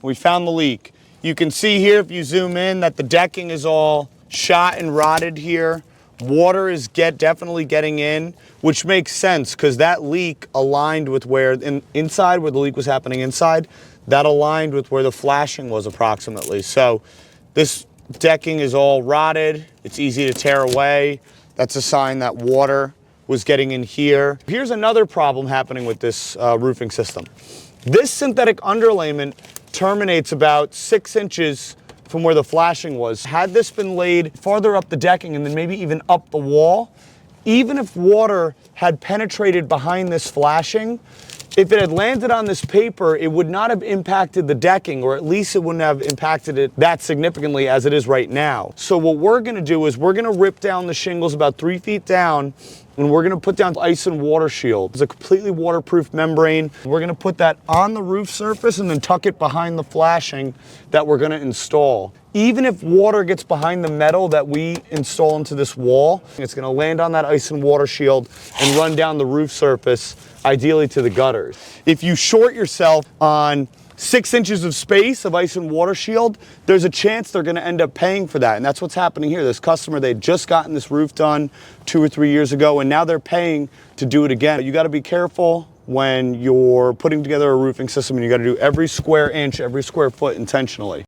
We found the leak. You can see here, if you zoom in, that the decking is all shot and rotted here. Water is definitely getting in, which makes sense because that leak aligned with where, inside where the leak was happening inside, that aligned with where the flashing was approximately. So this decking is all rotted. It's easy to tear away. That's a sign that water was getting in here. Here's another problem happening with this roofing system. This synthetic underlayment terminates about 6 inches from where the flashing was. Had this been laid farther up the decking and then maybe even up the wall, even if water had penetrated behind this flashing, if it had landed on this paper, it would not have impacted the decking, or at least it wouldn't have impacted it that significantly as it is right now. So what we're gonna do is we're gonna rip down the shingles about 3 feet down, and we're gonna put down ice and water shield. It's a completely waterproof membrane. We're gonna put that on the roof surface and then tuck it behind the flashing that we're gonna install. Even if water gets behind the metal that we install into this wall, it's gonna land on that ice and water shield and run down the roof surface, ideally to the gutters. If you short yourself on 6 inches of space of ice and water shield, there's a chance they're gonna end up paying for that. And that's what's happening here. This customer, they'd just gotten this roof done 2 or 3 years ago, and now they're paying to do it again. You gotta be careful when you're putting together a roofing system, and you gotta do every square inch, every square foot intentionally.